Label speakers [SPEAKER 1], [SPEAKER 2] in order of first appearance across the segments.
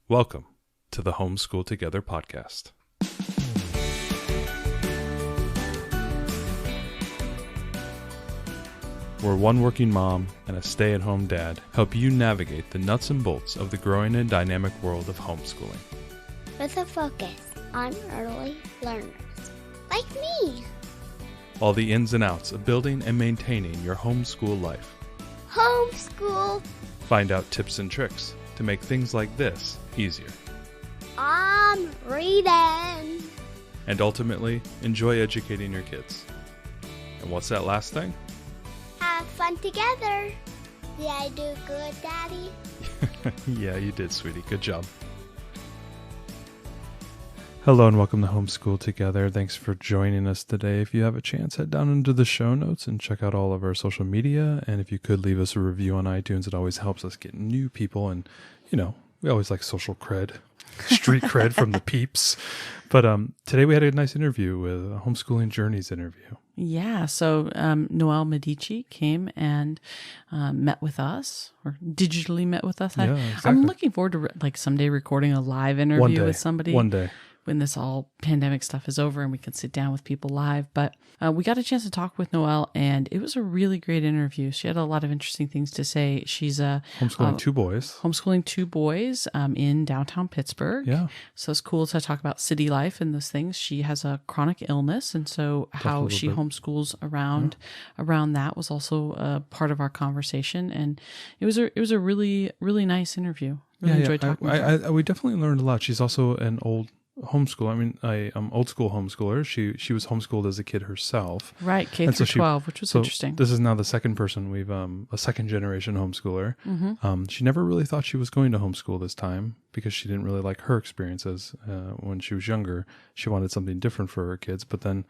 [SPEAKER 1] Welcome to the Homeschool Together podcast. Where one working mom and a stay-at-home dad help you navigate the nuts and bolts of the growing and dynamic world of homeschooling.
[SPEAKER 2] With a focus on early learners, like me.
[SPEAKER 1] All the ins and outs of building and maintaining your homeschool life.
[SPEAKER 2] Homeschool.
[SPEAKER 1] Find out tips and tricks to make things like this easier.
[SPEAKER 2] I'm reading.
[SPEAKER 1] And ultimately, enjoy educating your kids. And what's that last thing?
[SPEAKER 2] Have fun together. Did I do good, Daddy?
[SPEAKER 1] Yeah, you did, sweetie. Good job. Hello and welcome to Homeschool Together. Thanks for joining us today. If you have a chance, head down into the show notes and check out all of our social media. And if you could leave us a review on iTunes, it always helps us get new people. And, we always like social cred, street cred from the peeps. But today we had a nice interview with a Homeschooling Journeys interview.
[SPEAKER 3] Yeah, so Noel Medici came and met with us, or digitally met with us.
[SPEAKER 1] Yeah, exactly.
[SPEAKER 3] I'm looking forward to someday recording a live interview with somebody.
[SPEAKER 1] One day.
[SPEAKER 3] When this all pandemic stuff is over and we can sit down with people live. But we got a chance to talk with Noel, and it was a really great interview. She had a lot of interesting things to say. She's
[SPEAKER 1] Homeschooling two boys
[SPEAKER 3] in downtown Pittsburgh.
[SPEAKER 1] Yeah.
[SPEAKER 3] So it's cool to talk about city life and those things. She has a chronic illness, and so how she homeschools around that was also a part of our conversation. And it was a really, really nice interview. Really enjoyed talking with her.
[SPEAKER 1] We definitely learned a lot. She's also an old homeschool. I mean, I'm old school homeschooler. She was homeschooled as a kid herself.
[SPEAKER 3] Right, K through 12, which was interesting.
[SPEAKER 1] This is now the second person we've a second generation homeschooler.
[SPEAKER 3] Mm-hmm.
[SPEAKER 1] She never really thought she was going to homeschool this time because she didn't really like her experiences when she was younger. She wanted something different for her kids, but then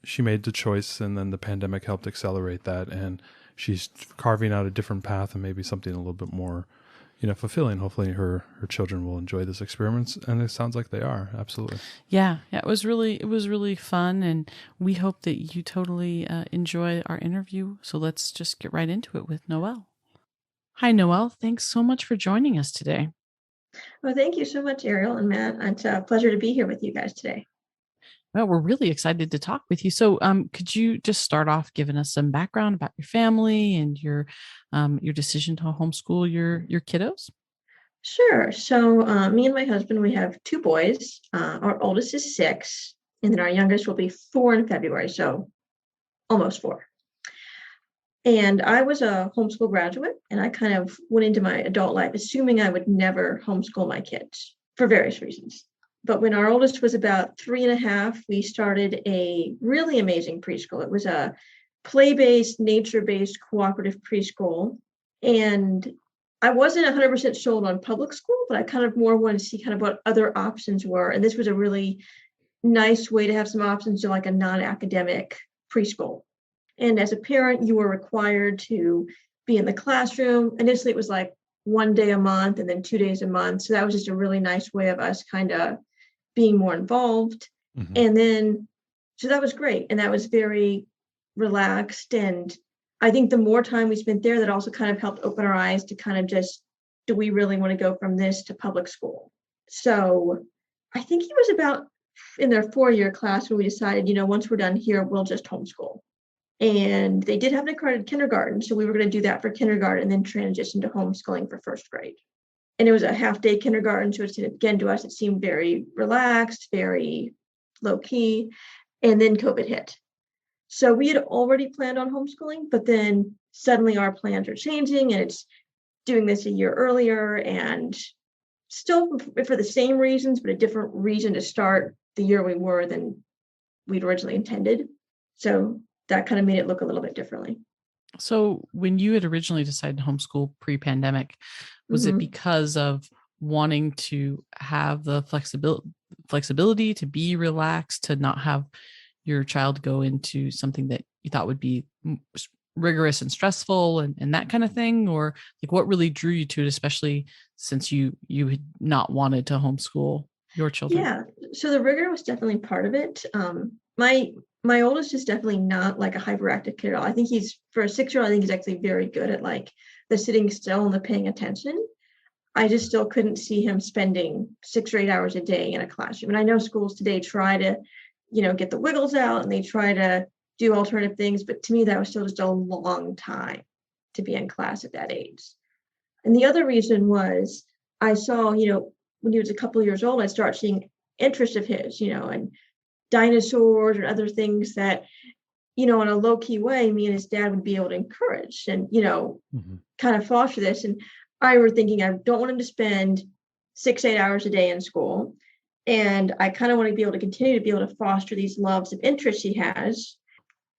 [SPEAKER 1] she made the choice, and then the pandemic helped accelerate that, and she's carving out a different path and maybe something a little bit more fulfilling. Hopefully her children will enjoy this experiment, and it sounds like they are. Absolutely.
[SPEAKER 3] Yeah. It was really fun, and we hope that you totally enjoy our interview. So let's just get right into it with Noel. Hi, Noel. Thanks so much for joining us today.
[SPEAKER 4] Well, thank you so much, Ariel and Matt. It's a pleasure to be here with you guys today.
[SPEAKER 3] Well, we're really excited to talk with you. So could you just start off giving us some background about your family and your decision to homeschool your kiddos?
[SPEAKER 4] Sure. So me and my husband, we have two boys. Our oldest is 6, and then our youngest will be 4 in February, so almost 4. And I was a homeschool graduate, and I kind of went into my adult life assuming I would never homeschool my kids for various reasons. But when our oldest was about 3.5, we started a really amazing preschool. It was a play-based, nature-based cooperative preschool. And I wasn't 100% sold on public school, but I kind of more wanted to see kind of what other options were. And this was a really nice way to have some options to like a non-academic preschool. And as a parent, you were required to be in the classroom. Initially, it was like 1 day a month and then 2 days a month. So that was just a really nice way of us kind of being more involved.
[SPEAKER 1] Mm-hmm.
[SPEAKER 4] And then, so that was great. And that was very relaxed. And I think the more time we spent there, that also kind of helped open our eyes to kind of just, do we really want to go from this to public school? So I think it was about in their 4-year class when we decided, once we're done here, we'll just homeschool. And they did have an accredited kindergarten. So we were going to do that for kindergarten and then transition to homeschooling for 1st grade. And it was a half-day kindergarten, so again, to us, it seemed very relaxed, very low-key. And then COVID hit. So we had already planned on homeschooling, but then suddenly our plans are changing, and it's doing this a year earlier, and still for the same reasons, but a different reason to start the year we were than we'd originally intended. So that kind of made it look a little bit differently.
[SPEAKER 3] So when you had originally decided to homeschool pre-pandemic, was it because of wanting to have the flexibility to be relaxed, to not have your child go into something that you thought would be rigorous and stressful and that kind of thing? Or like what really drew you to it, especially since you had not wanted to homeschool your children?
[SPEAKER 4] Yeah, so the rigor was definitely part of it. My oldest is definitely not like a hyperactive kid at all. I think for a 6-year-old, I think he's actually very good at like the sitting still and the paying attention. I just still couldn't see him spending 6 or 8 hours a day in a classroom. And I know schools today try to, get the wiggles out and they try to do alternative things. But to me, that was still just a long time to be in class at that age. And the other reason was I saw, when he was a couple of years old, I started seeing interest of his, and dinosaurs and other things that, in a low key way, me and his dad would be able to encourage and, kind of foster this. And I were thinking, I don't want him to spend 6, 8 hours a day in school. And I kind of want to be able to continue to be able to foster these loves and interests he has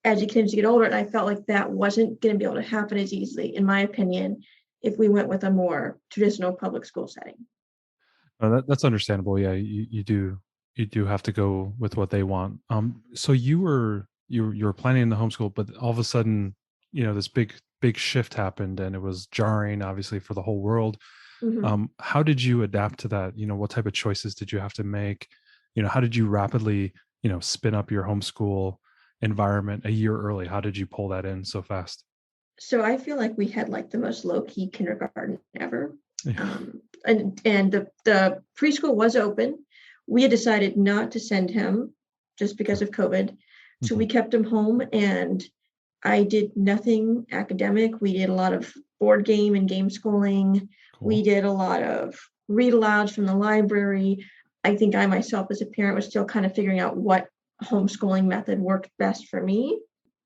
[SPEAKER 4] as he continues to get older. And I felt like that wasn't going to be able to happen as easily, in my opinion, if we went with a more traditional public school setting.
[SPEAKER 1] That's understandable. Yeah, you do have to go with what they want. So you were planning the homeschool, but all of a sudden, this big shift happened, and it was jarring, obviously, for the whole world.
[SPEAKER 4] Mm-hmm.
[SPEAKER 1] How did you adapt to that? What type of choices did you have to make? How did you rapidly, spin up your homeschool environment a year early? How did you pull that in so fast?
[SPEAKER 4] So I feel like we had like the most low-key kindergarten ever.
[SPEAKER 1] Yeah.
[SPEAKER 4] And the preschool was open. We had decided not to send him just because of COVID. So we kept him home, and I did nothing academic. We did a lot of board game and game schooling.
[SPEAKER 1] Cool.
[SPEAKER 4] We did a lot of read alouds from the library. I think I myself as a parent was still kind of figuring out what homeschooling method worked best for me.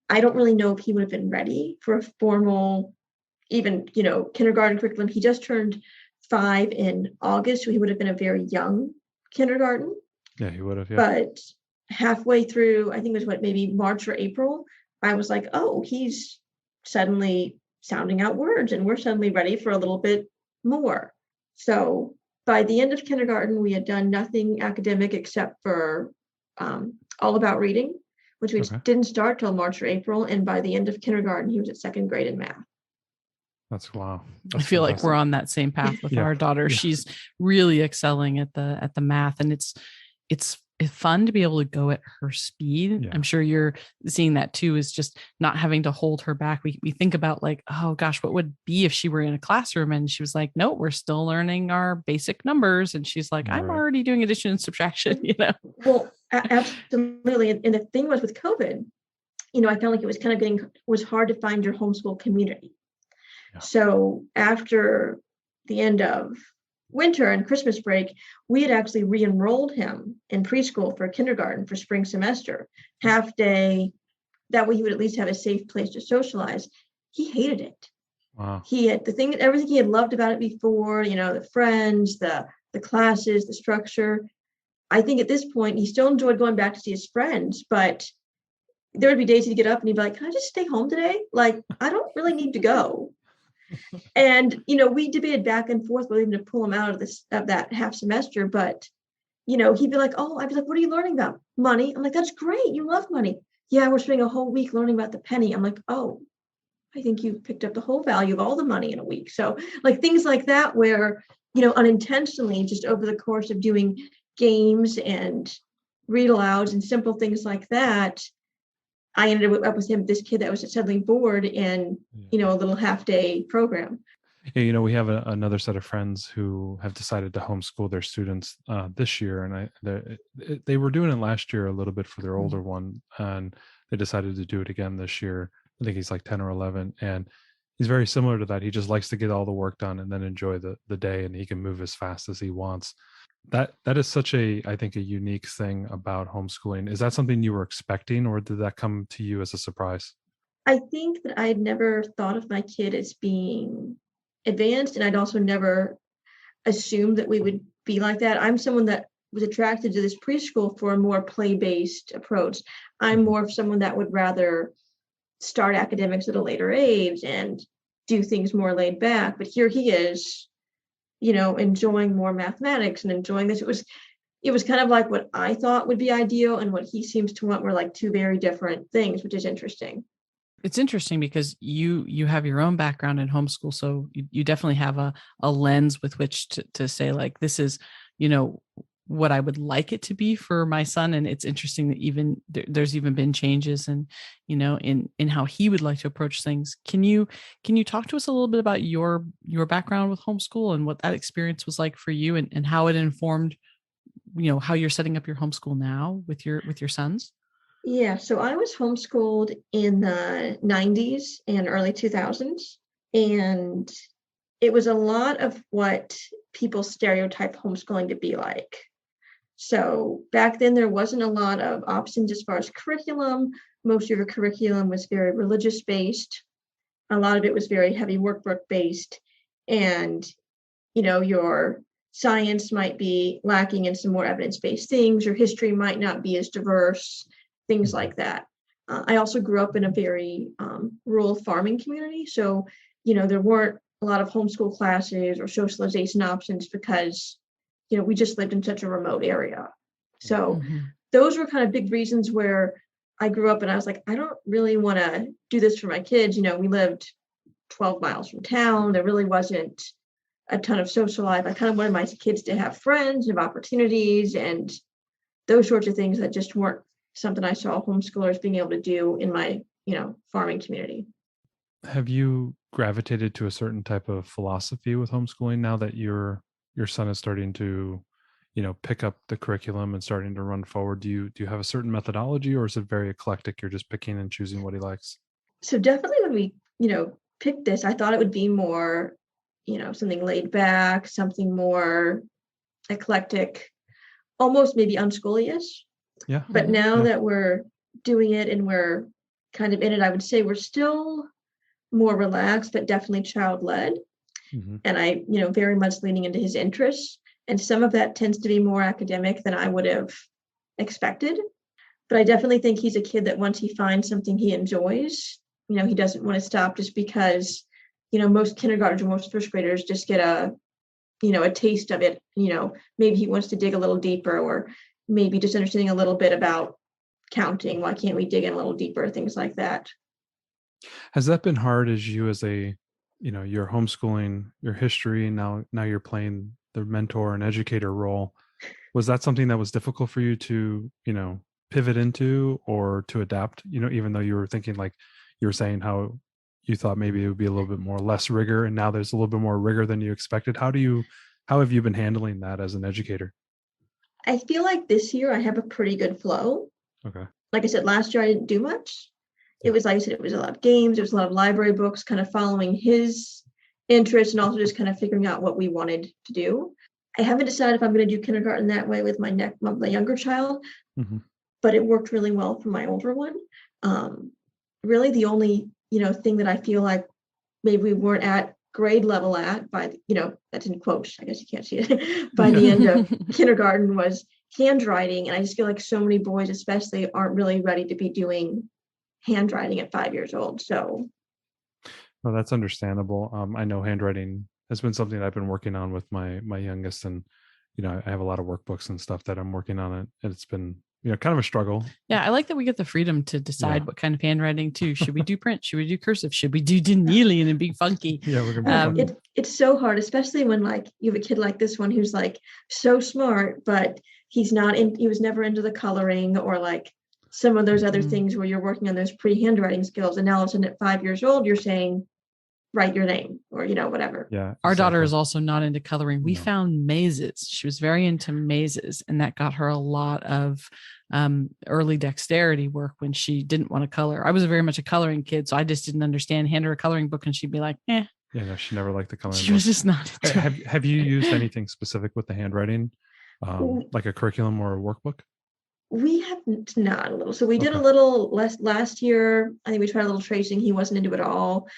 [SPEAKER 4] I don't really know if he would have been ready for a formal, even, kindergarten curriculum. He just turned 5 in August, so he would have been a very young kindergarten.
[SPEAKER 1] Yeah, he would have. Yeah.
[SPEAKER 4] But halfway through, I think it was maybe March or April, I was like, oh, he's suddenly sounding out words, and we're suddenly ready for a little bit more. So by the end of kindergarten, we had done nothing academic except for all about reading, which we didn't start till March or April. And by the end of kindergarten, he was at 2nd grade in math.
[SPEAKER 1] Wow.
[SPEAKER 3] I feel like we're on that same path with our daughter. Yeah. She's really excelling at the math, and it's fun to be able to go at her speed. Yeah. I'm sure you're seeing that too, is just not having to hold her back. We think about like, oh gosh, what would it be if she were in a classroom and she was like, no, we're still learning our basic numbers. And she's like, I'm already doing addition and subtraction,
[SPEAKER 4] Well, absolutely. And the thing was with COVID, I felt like it was kind of was hard to find your homeschool community. Yeah. So after the end of winter and Christmas break, we had actually re-enrolled him in preschool for kindergarten for spring semester, half day. That way he would at least have a safe place to socialize. He hated it.
[SPEAKER 1] Wow.
[SPEAKER 4] He had everything he had loved about it before, the friends, the classes, the structure. I think at this point, he still enjoyed going back to see his friends, but there would be days he'd get up and he'd be like, can I just stay home today? Like, I don't really need to go. And, we debated back and forth whether even to pull him out of that half semester. But, he'd be like, I'd be like, what are you learning about? Money. I'm like, that's great. You love money. Yeah, we're spending a whole week learning about the penny. I'm like, oh, I think you picked up the whole value of all the money in a week. So like things like that, where, unintentionally, just over the course of doing games and read alouds and simple things like that, I ended up with this kid that was suddenly bored in, a little half-day program.
[SPEAKER 1] Yeah, we have another set of friends who have decided to homeschool their students this year, and they were doing it last year a little bit for their older one, and they decided to do it again this year. I think he's like 10 or 11, and he's very similar to that. He just likes to get all the work done and then enjoy the day, and he can move as fast as he wants. That is such I think a unique thing about homeschooling. Is that something you were expecting, or did that come to you as a surprise?
[SPEAKER 4] I think that I had never thought of my kid as being advanced, and I'd also never assumed that we would be like that. I'm someone that was attracted to this preschool for a more play-based approach. I'm more of someone that would rather start academics at a later age and do things more laid back. But here he is, enjoying more mathematics and enjoying this. It was kind of like what I thought would be ideal and what he seems to want were like two very different things, which is interesting.
[SPEAKER 3] It's interesting because you have your own background in homeschool. So you definitely have a lens with which to say like, this is, what I would like it to be for my son. And it's interesting that even there's even been changes and, in how he would like to approach things. Can you talk to us a little bit about your background with homeschool and what that experience was like for you and how it informed, how you're setting up your homeschool now with your sons?
[SPEAKER 4] Yeah, so I was homeschooled in the 90s and early 2000s, and it was a lot of what people stereotype homeschooling to be like. So back then, there wasn't a lot of options as far as curriculum. Most of your curriculum was very religious based. A lot of it was very heavy workbook based. And, your science might be lacking in some more evidence-based things. Your history might not be as diverse, things like that. I also grew up in a very rural farming community. So, there weren't a lot of homeschool classes or socialization options because we just lived in such a remote area. So those were kind of big reasons where I grew up and I was like, I don't really want to do this for my kids. We lived 12 miles from town. There really wasn't a ton of social life. I kind of wanted my kids to have friends, have opportunities, and those sorts of things that just weren't something I saw homeschoolers being able to do in my, farming community.
[SPEAKER 1] Have you gravitated to a certain type of philosophy with homeschooling now that your son is starting to, pick up the curriculum and starting to run forward? Do you have a certain methodology, or is it very eclectic? You're just picking and choosing what he likes?
[SPEAKER 4] So definitely when we, picked this, I thought it would be more, something laid back, something more eclectic, almost maybe unschooly-ish.
[SPEAKER 1] Yeah.
[SPEAKER 4] But now that we're doing it and we're kind of in it, I would say we're still more relaxed, but definitely child-led. And I, very much leaning into his interests. And some of that tends to be more academic than I would have expected. But I definitely think he's a kid that once he finds something he enjoys, he doesn't want to stop just because, most kindergartners or most first graders just get a taste of it. Maybe he wants to dig a little deeper, or maybe just understanding a little bit about counting. Why can't we dig in a little deeper? Things like that.
[SPEAKER 1] Has that been hard as you're homeschooling, your history, now you're playing the mentor and educator role? Was that something that was difficult for you to, pivot into or to adapt, even though you were thinking, like you were saying, how you thought maybe it would be a little bit more less rigor, and now there's a little bit more rigor than you expected? How have you been handling that as an educator?
[SPEAKER 4] I feel like this year I have a pretty good flow.
[SPEAKER 1] Okay.
[SPEAKER 4] Like I said, last year I didn't do much. It was, like I said, it was a lot of games. It was a lot of library books, kind of following his interests and also just kind of figuring out what we wanted to do. I haven't decided if I'm going to do kindergarten that way with my younger child, but it worked really well for my older one. Really the only, thing that I feel like maybe we weren't at grade level at by, that's in quotes, I guess you can't see it, by the end of kindergarten was handwriting. And I just feel like so many boys especially aren't really ready to be doing handwriting at 5 years old. So
[SPEAKER 1] well, that's understandable. I know handwriting has been something I've been working on with my youngest, and I have a lot of workbooks and stuff that I'm working on it, and it's been kind of a struggle.
[SPEAKER 3] Yeah, I like that we get the freedom to decide what kind of handwriting too. Should we do print? Should we do cursive? Should we do Danelian and big funky?
[SPEAKER 1] Yeah, we're gonna be
[SPEAKER 4] it's so hard, especially when like you have a kid like this one who's like so smart, but he was never into the coloring or like some of those other things where you're working on those pre-handwriting skills. And now all of a sudden at 5 years old, you're saying, write your name or, whatever.
[SPEAKER 1] Yeah.
[SPEAKER 3] Our daughter is also not into coloring. We found mazes. She was very into mazes, and that got her a lot of early dexterity work when she didn't want to color. I was very much a coloring kid, so I just didn't understand. Hand her a coloring book and she'd be like, eh.
[SPEAKER 1] Yeah, no, she never liked the coloring
[SPEAKER 3] She was just not.
[SPEAKER 1] Have you used anything specific with the handwriting, like a curriculum or a workbook?
[SPEAKER 4] We have not a little. So we did a little less last year. I think we tried a little tracing. He wasn't into it at all.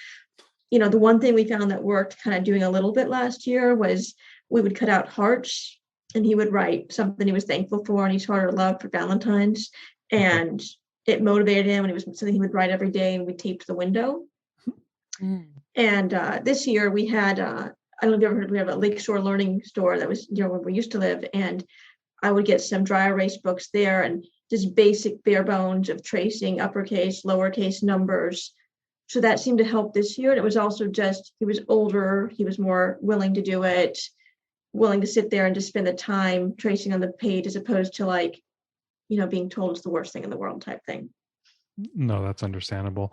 [SPEAKER 4] The one thing we found that worked kind of doing a little bit last year was we would cut out hearts and he would write something he was thankful for and each heart or love for Valentine's. And it motivated him, and it was something he would write every day, and we taped the window. And this year we had, I don't know if you ever heard, we have a Lakeshore Learning Store that was where we used to live. And I would get some dry erase books there and just basic bare bones of tracing uppercase, lowercase numbers. So that seemed to help this year. And it was also just, he was older, he was more willing to do it. willing to sit there and just spend the time tracing on the page as opposed to like, being told it's the worst thing in the world type thing.
[SPEAKER 1] No, that's understandable.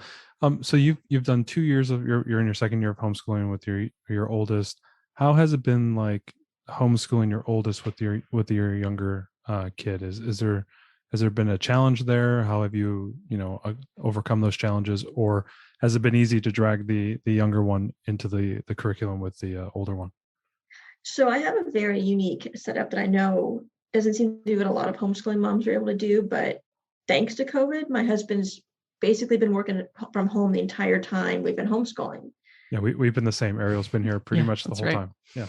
[SPEAKER 1] So you've done 2 years of you're in your second year of homeschooling with your oldest. How has it been like homeschooling your oldest with your younger kid? Has there been a challenge there? How have you overcome those challenges, or has it been easy to drag the younger one into the curriculum with the older one?
[SPEAKER 4] So I have a very unique setup that I know doesn't seem to be what a lot of homeschooling moms are able to do, but thanks to COVID, my husband's basically been working from home the entire time we've been homeschooling.
[SPEAKER 1] Yeah, we've been the same. Ariel's been here pretty much the whole time. Yeah.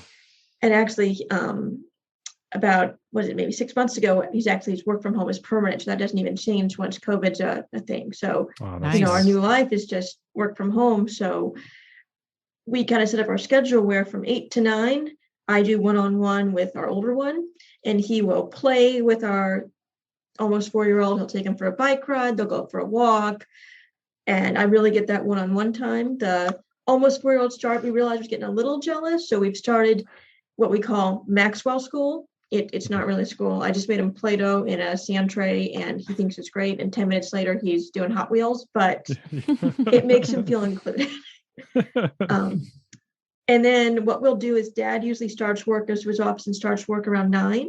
[SPEAKER 4] And actually, about, maybe 6 months ago, his work from home is permanent. So that doesn't even change once COVID's a thing. So, our new life is just work from home. So we kind of set up our schedule where from 8 to 9, I do one-on-one with our older one, and he will play with our almost 4-year-old. He'll take him for a bike ride. They'll go for a walk. And I really get that one-on-one time. The almost 4-year-old we realized was getting a little jealous. So we've started what we call Maxwell School. It's not really school. I just made him Play-Doh in a sand tray and he thinks it's great. And 10 minutes later, he's doing Hot Wheels, but it makes him feel included. And then what we'll do is Dad usually starts work, goes to his office and starts work around 9.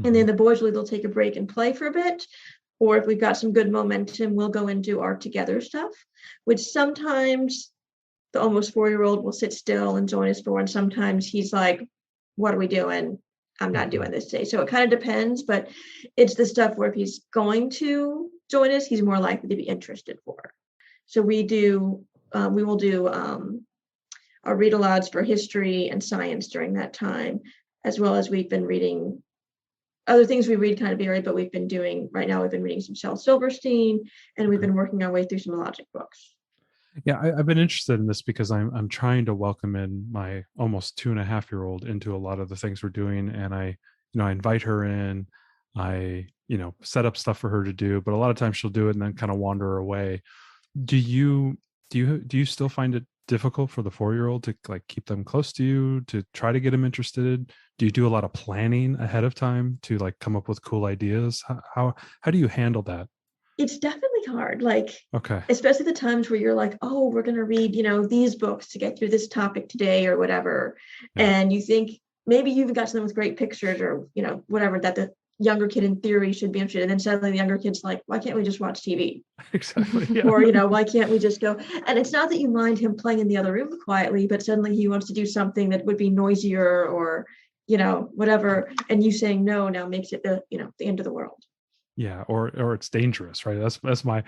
[SPEAKER 4] And then the boys they'll take a break and play for a bit. Or if we've got some good momentum, we'll go and do our together stuff, which sometimes the almost 4-year-old will sit still and join us for, and sometimes he's like, what are we doing? I'm not doing this today. So it kind of depends, but it's the stuff where if he's going to join us, he's more likely to be interested for. So we will do our read alouds for history and science during that time, as well as we've been reading other things. We read kind of varied, but we've been reading some Shel Silverstein, and we've been working our way through some logic books.
[SPEAKER 1] Yeah, I've been interested in this because I'm trying to welcome in my almost 2.5-year-old into a lot of the things we're doing, and I invite her in. I set up stuff for her to do, but a lot of times she'll do it and then kind of wander away. Do you still find it difficult for the 4-year-old to like keep them close to you, to try to get them interested? Do you do a lot of planning ahead of time to like come up with cool ideas? How do you handle that?
[SPEAKER 4] It's definitely hard. Like,
[SPEAKER 1] okay,
[SPEAKER 4] especially the times where you're like, oh, we're going to read, these books to get through this topic today or whatever. Yeah. And you think maybe you even got something with great pictures or, whatever that the younger kid in theory should be interested in. And then suddenly the younger kid's like, why can't we just watch TV?
[SPEAKER 1] Exactly. Yeah.
[SPEAKER 4] Or, why can't we just go? And it's not that you mind him playing in the other room quietly, but suddenly he wants to do something that would be noisier or, whatever. And you saying no now makes it the end of the world.
[SPEAKER 1] Yeah, or it's dangerous, right? That's my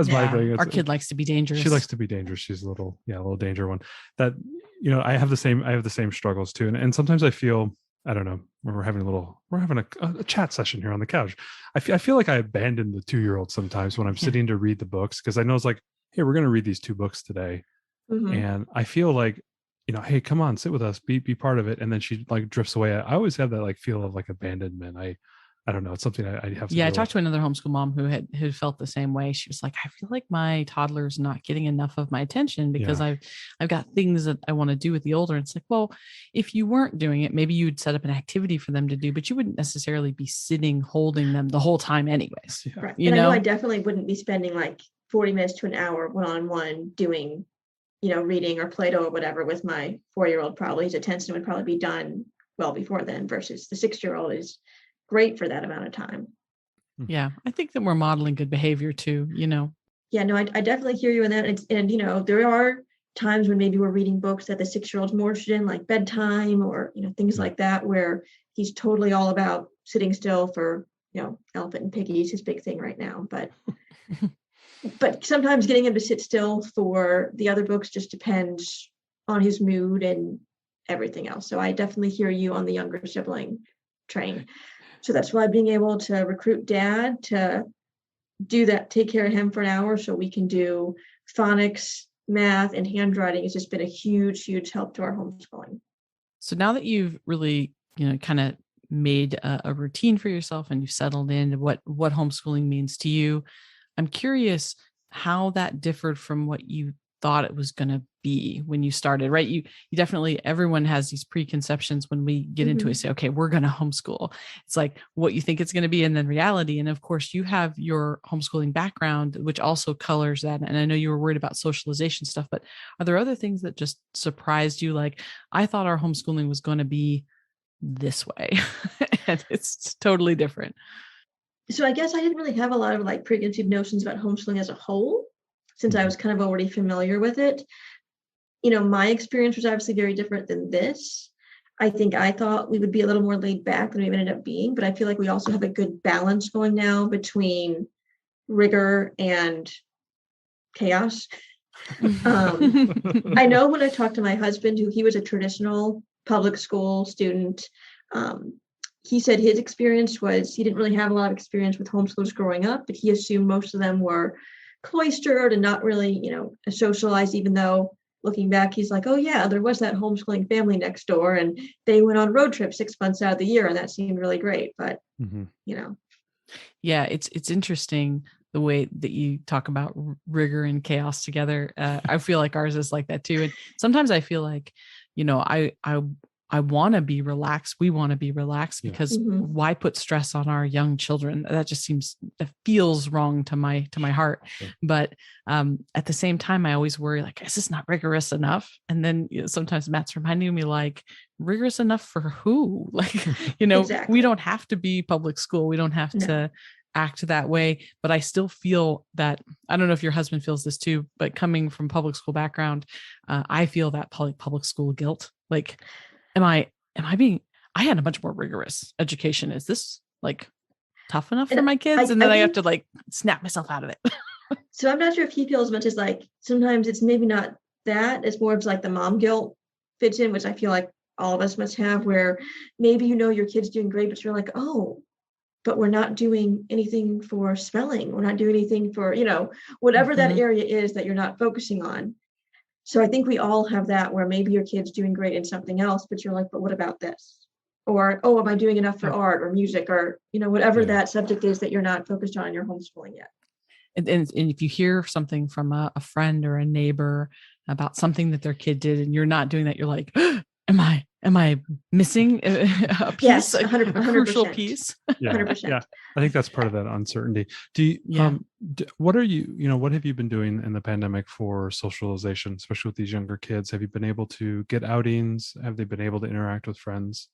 [SPEAKER 1] thing.
[SPEAKER 3] Our kid likes to be dangerous.
[SPEAKER 1] She likes to be dangerous. She's a little danger one. That I have the same struggles too, and sometimes I feel, I don't know, we're having a chat session here on the couch. I feel like I abandon the 2-year-old sometimes when I'm sitting to read the books, because I know it's like, hey, we're going to read these 2 books today, and I feel like, hey, come on, sit with us, be part of it, and then she like drifts away. I always have that like feel of like abandonment. I don't know. It's something I have to.
[SPEAKER 3] Yeah, I talked to another homeschool mom who felt the same way. She was like, I feel like my toddler's not getting enough of my attention because I've got things that I want to do with the older. It's like, well, if you weren't doing it, maybe you'd set up an activity for them to do, but you wouldn't necessarily be sitting holding them the whole time anyways.
[SPEAKER 1] Yeah.
[SPEAKER 4] Right. I know I definitely wouldn't be spending like 40 minutes to an hour one-on-one doing, reading or Play-Doh or whatever with my 4-year-old. Probably his attention would probably be done well before then, versus the 6-year-old is great for that amount of time.
[SPEAKER 3] Yeah, I think that we're modeling good behavior too,
[SPEAKER 4] Yeah, no, I definitely hear you in that. And there are times when maybe we're reading books that the 6-year-old's more interested in, like bedtime or, things like that, where he's totally all about sitting still for, Elephant and Piggy is his big thing right now. But sometimes getting him to sit still for the other books just depends on his mood and everything else. So I definitely hear you on the younger sibling train. So that's why being able to recruit Dad to do that, take care of him for an hour so we can do phonics, math, and handwriting has just been a huge, huge help to our homeschooling.
[SPEAKER 3] So now that you've really, kind of made a routine for yourself and you've settled into what homeschooling means to you, I'm curious how that differed from what you thought it was going to be when you started, right? You definitely, everyone has these preconceptions when we get into it, say, okay, we're going to homeschool. It's like what you think it's going to be and then reality. And of course you have your homeschooling background, which also colors that. And I know you were worried about socialization stuff, but are there other things that just surprised you? Like, I thought our homeschooling was going to be this way and it's totally different.
[SPEAKER 4] So I guess I didn't really have a lot of like preconceived notions about homeschooling as a whole, since I was kind of already familiar with it. My experience was obviously very different than this. I think I thought we would be a little more laid back than we ended up being, but I feel like we also have a good balance going now between rigor and chaos. I know when I talked to my husband, he was a traditional public school student, he said his experience was he didn't really have a lot of experience with homeschoolers growing up, but he assumed most of them were cloistered and not really, socialized, even though looking back, he's like, oh yeah, there was that homeschooling family next door and they went on road trips 6 months out of the year and that seemed really great. But,
[SPEAKER 3] Yeah, it's interesting the way that you talk about rigor and chaos together. I feel like ours is like that too. And sometimes I feel like, I want to be relaxed. We want to be relaxed because why put stress on our young children? That just that feels wrong to my heart. But at the same time, I always worry, like, is this not rigorous enough? And then sometimes Matt's reminding me, like, rigorous enough for who? Like,
[SPEAKER 4] Exactly.
[SPEAKER 3] We don't have to be public school. We don't have to act that way. But I still feel that, I don't know if your husband feels this too, but coming from public school background, I feel that public school guilt. Like, I had a much more rigorous education. Is this like tough enough for my kids? And then I have to like snap myself out of it.
[SPEAKER 4] So I'm not sure if he feels as much as like, sometimes it's maybe not that, it's more of like the mom guilt fits in, which I feel like all of us must have, where maybe your kid's doing great, but you're like, oh, but we're not doing anything for spelling. We're not doing anything for, whatever that area is that you're not focusing on. So I think we all have that where maybe your kid's doing great in something else, but you're like, but what about this? Or, oh, am I doing enough for art or music or, whatever that subject is that you're not focused on in your homeschooling yet.
[SPEAKER 3] And if you hear something from a friend or a neighbor about something that their kid did and you're not doing that, you're like, am I missing a piece,
[SPEAKER 4] yes,
[SPEAKER 3] a
[SPEAKER 4] 100%.
[SPEAKER 3] crucial piece?
[SPEAKER 4] 100%.
[SPEAKER 1] Yeah, I think that's part of that uncertainty. Do you, what are you, what have you been doing in the pandemic for socialization, especially with these younger kids? Have you been able to get outings? Have they been able to interact with friends?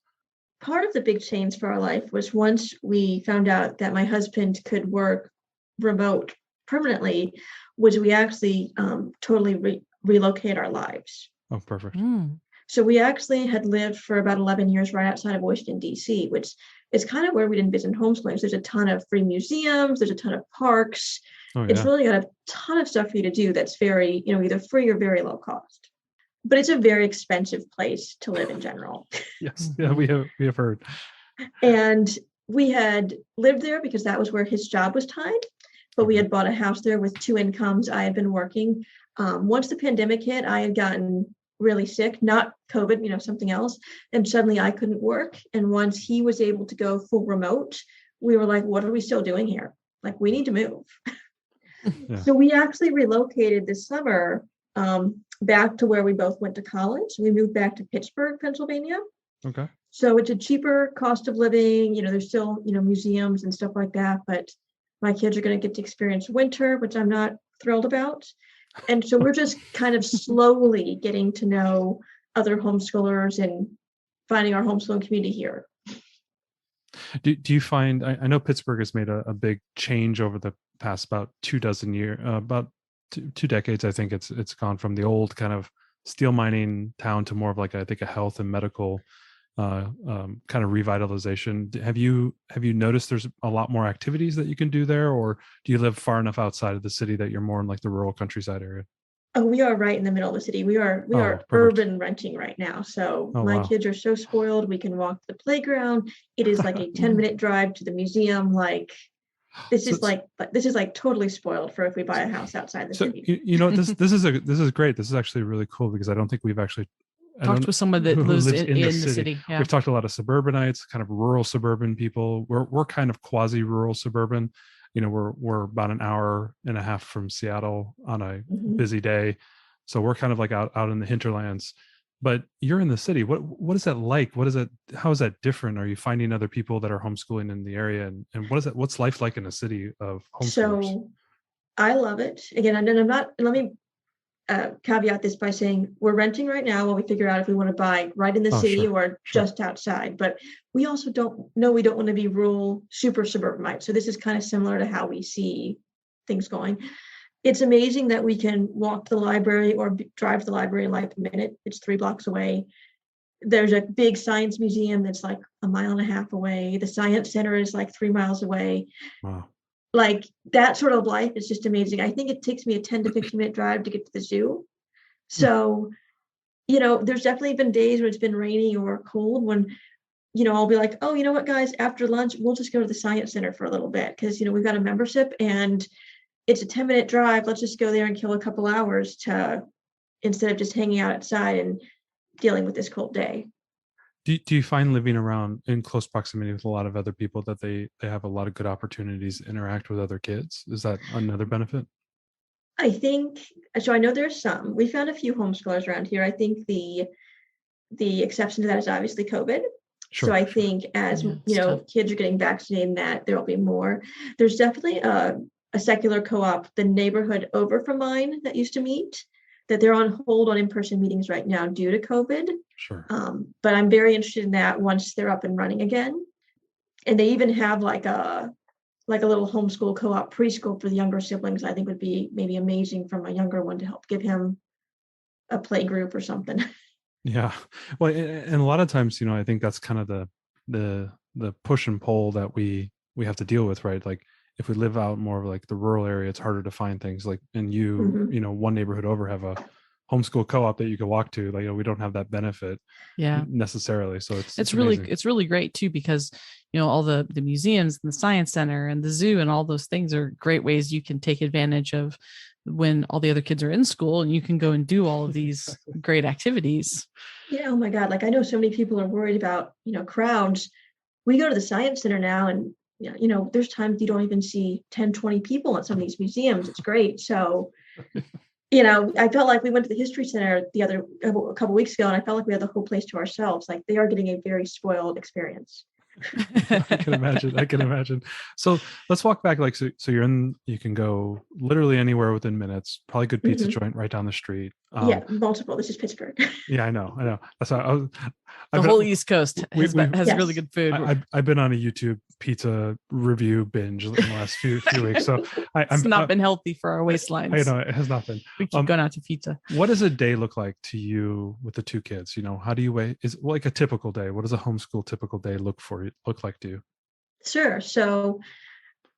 [SPEAKER 4] Part of the big change for our life was once we found out that my husband could work remote permanently, was we actually totally relocate our lives.
[SPEAKER 1] Oh, perfect.
[SPEAKER 4] So we actually had lived for about 11 years right outside of Washington, D.C., which is kind of where we'd envision homeschooling. So there's a ton of free museums, there's a ton of parks. It's really got a ton of stuff for you to do that's very, either free or very low cost. But it's a very expensive place to live in general.
[SPEAKER 1] Yes, yeah, we have heard.
[SPEAKER 4] And we had lived there because that was where his job was tied. But we had bought a house there with 2 incomes. I had been working. Once the pandemic hit, I had gotten really sick, not COVID, something else. And suddenly I couldn't work. And once he was able to go full remote, we were like, what are we still doing here? Like, we need to move. So we actually relocated this summer back to where we both went to college. We moved back to Pittsburgh, Pennsylvania.
[SPEAKER 1] Okay.
[SPEAKER 4] So it's a cheaper cost of living. There's still, museums and stuff like that. But my kids are going to get to experience winter, which I'm not thrilled about. And so we're just kind of slowly getting to know other homeschoolers and finding our homeschooling community here.
[SPEAKER 1] Do you find, I know Pittsburgh has made a big change over the past about 24 years, about two decades. I think it's gone from the old kind of steel mining town to more of like, I think, a health and medical kind of revitalization. Have you noticed there's a lot more activities that you can do there, or do you live far enough outside of the city that you're more in like the rural countryside area?
[SPEAKER 4] Oh, we are right in the middle of the city. We are urban renting right now. So my kids are so spoiled. We can walk to the playground. It is like a 10-minute drive to the museum. Like this is like totally spoiled for if we buy a house outside the city.
[SPEAKER 1] This is great. This is actually really cool because I don't think we've actually
[SPEAKER 3] talked with someone that lives in the city. Yeah.
[SPEAKER 1] We've talked to a lot of suburbanites, kind of rural suburban people. We're kind of quasi-rural suburban. We're about an hour and a half from Seattle on a busy day. So we're kind of like out in the hinterlands, but you're in the city. What is that like? How is that different? Are you finding other people that are homeschooling in the area? And what's life like in a city of homeschoolers?
[SPEAKER 4] So I love it. Again, and then let me caveat this by saying we're renting right now while we figure out if we want to buy right in the
[SPEAKER 1] Oh,
[SPEAKER 4] city
[SPEAKER 1] sure.
[SPEAKER 4] or just outside. But we also we don't want to be rural, super suburbanite. So this is kind of similar to how we see things going. It's amazing that we can walk to the library or drive to the library in like a minute. It's 3 blocks away. There's a big science museum that's like a mile and a half away. The science center is like 3 miles away.
[SPEAKER 1] Wow.
[SPEAKER 4] Like that sort of life is just amazing. I think it takes me a 10 to 15 minute drive to get to the zoo. So, there's definitely been days when it's been rainy or cold when, I'll be like, oh, you know what, guys, after lunch, we'll just go to the science center for a little bit because, we've got a membership and it's a 10-minute drive. Let's just go there and kill a couple hours instead of just hanging out outside and dealing with this cold day.
[SPEAKER 1] Do you find living around in close proximity with a lot of other people that they have a lot of good opportunities to interact with other kids? Is that another benefit?
[SPEAKER 4] I think so. I know there's some. We found a few homeschoolers around here. I think the exception to that is obviously COVID.
[SPEAKER 1] Sure,
[SPEAKER 4] so I think as
[SPEAKER 3] tough.
[SPEAKER 4] kids are getting vaccinated, that there will be more. There's definitely a secular co-op, the neighborhood over from mine that used to meet, that they're on hold on in-person meetings right now due to COVID.
[SPEAKER 1] Sure.
[SPEAKER 4] But I'm very interested in that once they're up and running again. And they even have like a little homeschool co-op preschool for the younger siblings. I think would be maybe amazing for my younger one to help give him a play group or something.
[SPEAKER 1] Yeah. Well, and a lot of times, I think that's kind of the push and pull that we have to deal with, right? Like if we live out more of like the rural area, it's harder to find things like, and one neighborhood over have a homeschool co-op that you can walk to. Like, we don't have that benefit necessarily. So it's
[SPEAKER 3] really great too, because all the museums and the science center and the zoo and all those things are great ways you can take advantage of when all the other kids are in school, and you can go and do all of these great activities.
[SPEAKER 4] Yeah. Oh my God. Like I know so many people are worried about, crowds. We go to the science center now and, there's times you don't even see 10, 20 people at some of these museums. It's great. So, I felt like we went to the history center a couple weeks ago, and I felt like we had the whole place to ourselves. Like they are getting a very spoiled experience.
[SPEAKER 1] I can imagine. So let's walk back. Like, so you can go literally anywhere within minutes, probably good pizza joint right down the street.
[SPEAKER 4] Yeah, multiple. This is Pittsburgh.
[SPEAKER 1] Yeah, I know. That's how
[SPEAKER 3] the whole East Coast has
[SPEAKER 1] yes.
[SPEAKER 3] really good food.
[SPEAKER 1] I've been on a YouTube pizza review binge in the last few weeks. So
[SPEAKER 3] it's not been healthy for our waistlines.
[SPEAKER 1] I know it has not been.
[SPEAKER 3] We keep going out to pizza.
[SPEAKER 1] What does a day look like to you with the 2 kids? How do you weigh? Is like a typical day? What does a homeschool typical day look like to you?
[SPEAKER 4] Sure. So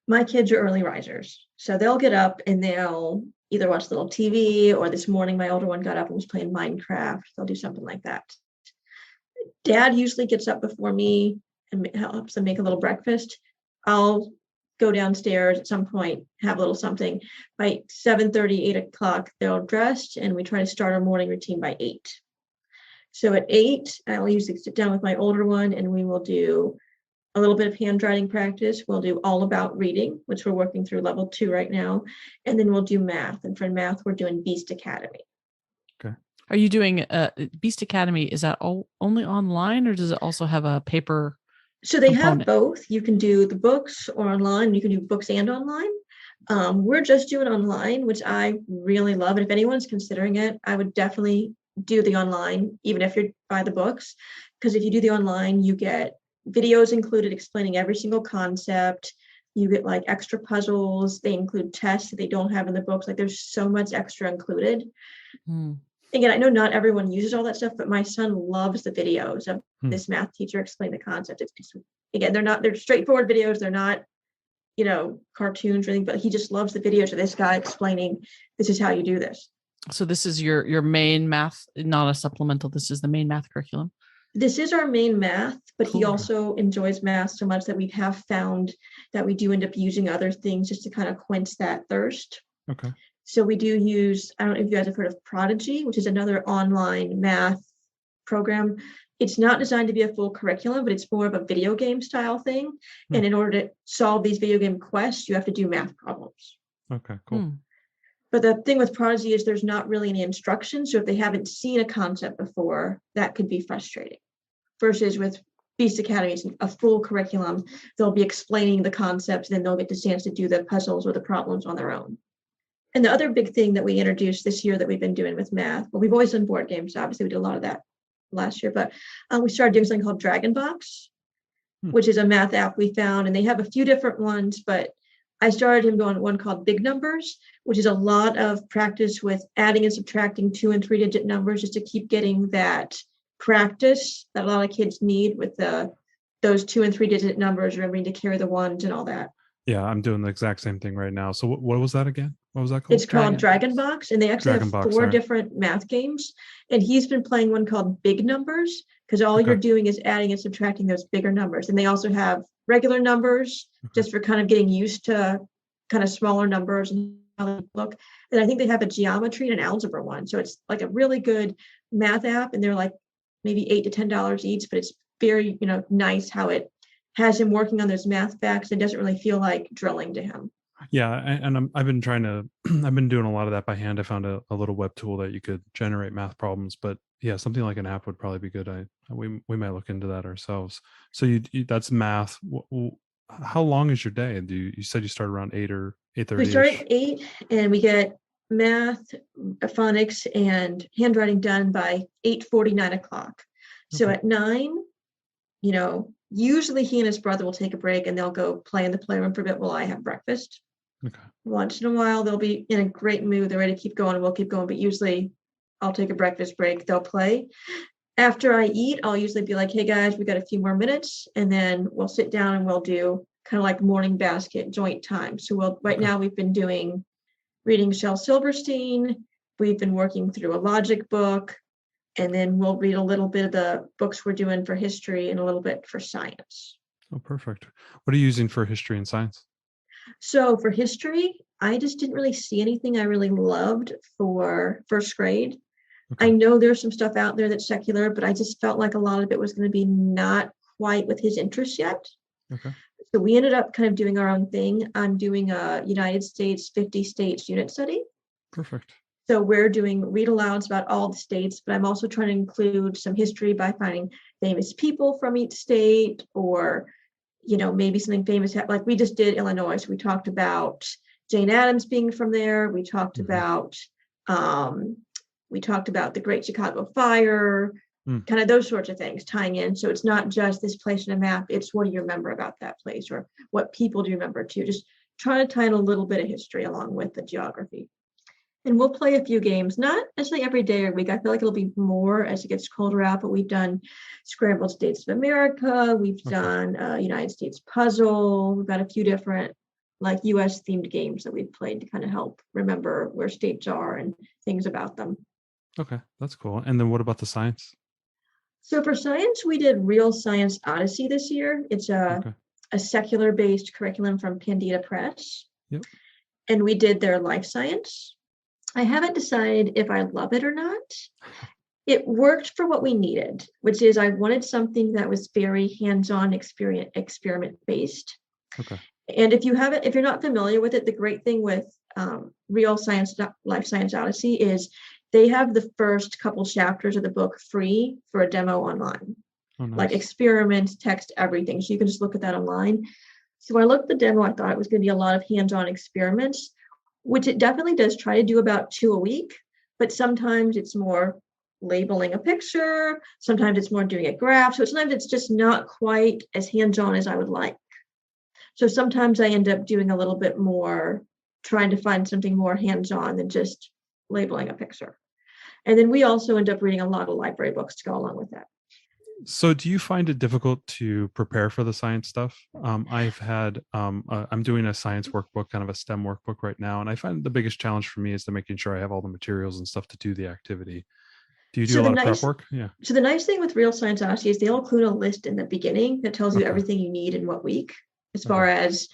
[SPEAKER 4] my kids are early risers. So they'll get up and they'll either watch a little TV, or this morning my older one got up and was playing Minecraft. They'll do something like that. Dad usually gets up before me and helps them make a little breakfast. I'll go downstairs at some point, have a little something. By 7:30, 8 o'clock, they're all dressed, and we try to start our morning routine by 8. So at 8, I'll usually sit down with my older one, and we will do a little bit of handwriting practice. We'll do all about reading, which we're working through level 2 right now. And then we'll do math. And for math, we're doing Beast Academy.
[SPEAKER 1] Okay.
[SPEAKER 3] Are you doing Beast Academy? Is that only online, or does it also have a paper?
[SPEAKER 4] So they have both. You can do the books or online. You can do books and online. We're just doing online, which I really love. And if anyone's considering it, I would definitely do the online, even if you buy the books. Because if you do the online, you get videos included explaining every single concept. You get like extra puzzles. They include tests that they don't have in the books. Like there's so much extra included. Again, I know not everyone uses all that stuff, but my son loves the videos of this math teacher explain the concept. Again, they're straightforward videos. They're not, cartoons or anything, but he just loves the videos of this guy explaining this is how you do this.
[SPEAKER 3] So this is your main math, not a supplemental. This is the main math curriculum.
[SPEAKER 4] This is our main math, but
[SPEAKER 3] Cool.
[SPEAKER 4] He also enjoys math so much that we have found that we do end up using other things just to kind of quench that thirst.
[SPEAKER 1] Okay.
[SPEAKER 4] So we do use, I don't know if you guys have heard of Prodigy, which is another online math program. It's not designed to be a full curriculum, but it's more of a video game style thing. And in order to solve these video game quests, you have to do math problems.
[SPEAKER 1] Okay, cool.
[SPEAKER 4] But the thing with Prodigy is there's not really any instruction. So if they haven't seen a concept before, that could be frustrating. Versus with Beast Academy, a full curriculum, they'll be explaining the concepts, and then they'll get the chance to do the puzzles or the problems on their own. And the other big thing that we introduced this year that we've been doing with math, well, we've always done board games. Obviously, we did a lot of that last year, but we started doing something called Dragon Box, which is a math app we found, and they have a few different ones, but I started him on one called Big Numbers, which is a lot of practice with adding and subtracting 2 and 3 digit numbers just to keep getting that practice that a lot of kids need with those 2 and 3 digit numbers, remembering to carry the ones and all that.
[SPEAKER 1] Yeah, I'm doing the exact same thing right now. So what was that again? What was that called?
[SPEAKER 4] It's called Dragon Box, and they actually have 4 different math games. And he's been playing one called Big Numbers, because all you're doing is adding and subtracting those bigger numbers. And they also have regular numbers, just for kind of getting used to kind of smaller numbers and how they look. And I think they have a geometry and an algebra one. So it's like a really good math app, and they're like maybe $8 to $10 each, but it's very, nice how it has him working on those math facts. It doesn't really feel like drilling to him.
[SPEAKER 1] Yeah, and I've been I've been doing a lot of that by hand. I found a little web tool that you could generate math problems, but yeah, something like an app would probably be good. We might look into that ourselves. So you that's math. How long is your day? You said you start around 8 or 8:30?
[SPEAKER 4] We start at 8, and we get math, phonics, and handwriting done by 8:40, 9 o'clock. So at 9, usually he and his brother will take a break, and they'll go play in the playroom for a bit while I have breakfast.
[SPEAKER 1] Okay.
[SPEAKER 4] Once in a while, they'll be in a great mood. They're ready to keep going, and we'll keep going. But usually I'll take a breakfast break. They'll play. After I eat, I'll usually be like, hey, guys, we got a few more minutes. And then we'll sit down and we'll do kind of like morning basket joint time. So now we've been reading Shel Silverstein. We've been working through a logic book. And then we'll read a little bit of the books we're doing for history and a little bit for science.
[SPEAKER 1] Oh, perfect. What are you using for history and science?
[SPEAKER 4] So for history, I just didn't really see anything I really loved for first grade. Okay. I know there's some stuff out there that's secular, but I just felt like a lot of it was going to be not quite with his interests yet.
[SPEAKER 1] Okay.
[SPEAKER 4] So we ended up kind of doing our own thing. I'm doing a United States 50 states unit study.
[SPEAKER 1] Perfect.
[SPEAKER 4] So we're doing read alouds about all the states, but I'm also trying to include some history by finding famous people from each state, or, maybe something famous. Like we just did Illinois. So we talked about Jane Addams being from there. We talked about the Great Chicago Fire, kind of those sorts of things tying in. So it's not just this place in a map. It's what do you remember about that place, or what people do you remember too? Just trying to tie in a little bit of history along with the geography. And we'll play a few games, not necessarily every day or week. I feel like it'll be more as it gets colder out, but we've done Scrambled States of America. We've done United States Puzzle. We've got a few different like US themed games that we've played to kind of help remember where states are and things about them.
[SPEAKER 1] Okay, that's cool. And then what about the science?
[SPEAKER 4] So for science, we did Real Science Odyssey this year. It's a secular-based curriculum from Pandita Press.
[SPEAKER 1] Yep.
[SPEAKER 4] And we did their life science. I haven't decided if I love it or not. It worked for what we needed, which is I wanted something that was very hands-on experiment-based.
[SPEAKER 1] Okay.
[SPEAKER 4] And if you're not familiar with it, the great thing with Real Science Life Science Odyssey is they have the first couple chapters of the book free for a demo online. Oh, nice. Like experiments, text, everything. So you can just look at that online. So I looked at the demo, I thought it was going to be a lot of hands-on experiments, which it definitely does try to do about 2 a week, but sometimes it's more labeling a picture, sometimes it's more doing a graph, so sometimes it's just not quite as hands-on as I would like. So sometimes I end up doing a little bit more, trying to find something more hands-on than just labeling a picture. And then we also end up reading a lot of library books to go along with that.
[SPEAKER 1] So do you find it difficult to prepare for the science stuff? I've had, I'm doing a science workbook, kind of a STEM workbook right now. And I find the biggest challenge for me is to making sure I have all the materials and stuff to do the activity. Do you do a lot of prep work? Yeah. So
[SPEAKER 4] the nice thing with Real Science Odyssey is they'll include a list in the beginning that tells you everything you need in what week, as far as,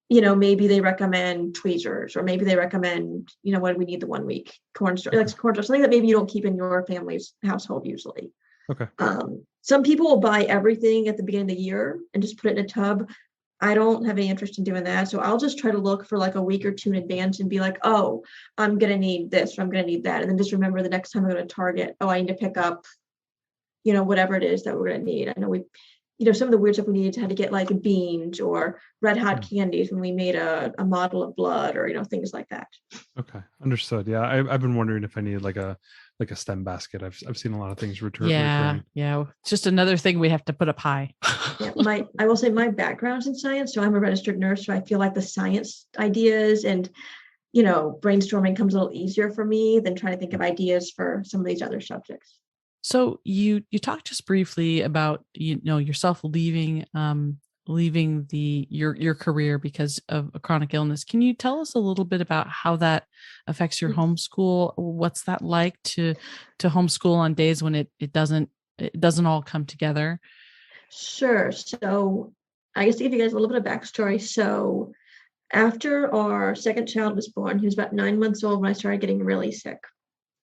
[SPEAKER 4] maybe they recommend tweezers, or maybe they recommend, what do we need the 1 week? Cornstarch, something that maybe you don't keep in your family's household usually.
[SPEAKER 1] Okay.
[SPEAKER 4] Some people will buy everything at the beginning of the year and just put it in a tub. I don't have any interest in doing that. So I'll just try to look for like a week or two in advance and be like, oh, I'm going to need this, or I'm going to need that. And then just remember the next time I'm going to Target, oh, I need to pick up, whatever it is that we're going to need. I know some of the weird stuff we needed had to get like beans or red hot candies when we made a model of blood or, things like that.
[SPEAKER 1] Okay. Understood. Yeah. I've been wondering if I needed like a STEM basket. I've seen a lot of things recurring.
[SPEAKER 3] Yeah. Just another thing we have to put up high.
[SPEAKER 4] Yeah, I will say my background's in science, so I'm a registered nurse. So I feel like the science ideas and, brainstorming comes a little easier for me than trying to think of ideas for some of these other subjects.
[SPEAKER 3] So you talked just briefly about, yourself leaving your career because of a chronic illness. Can you tell us a little bit about how that affects your homeschool? What's that like to homeschool on days when it doesn't all come together?
[SPEAKER 4] Sure. So I guess to give you guys a little bit of backstory. So after our second child was born, he was about 9 months old when I started getting really sick.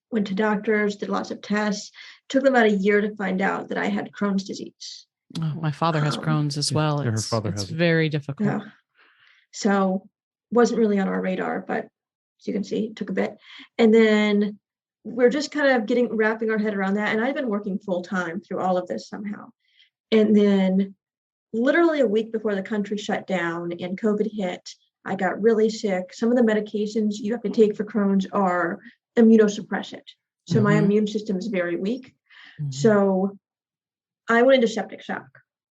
[SPEAKER 4] Went to doctors, did lots of tests. Took them about a year to find out that I had Crohn's disease.
[SPEAKER 3] Oh, my father has Crohn's as well.
[SPEAKER 1] Her father has
[SPEAKER 3] it's very difficult.
[SPEAKER 4] Yeah. So wasn't really on our radar, but as you can see, it took a bit. And then we're just kind of wrapping our head around that. And I've been working full time through all of this somehow. And then literally a week before the country shut down and COVID hit, I got really sick. Some of the medications you have to take for Crohn's are immunosuppressant. So my immune system is very weak. So I went into septic shock.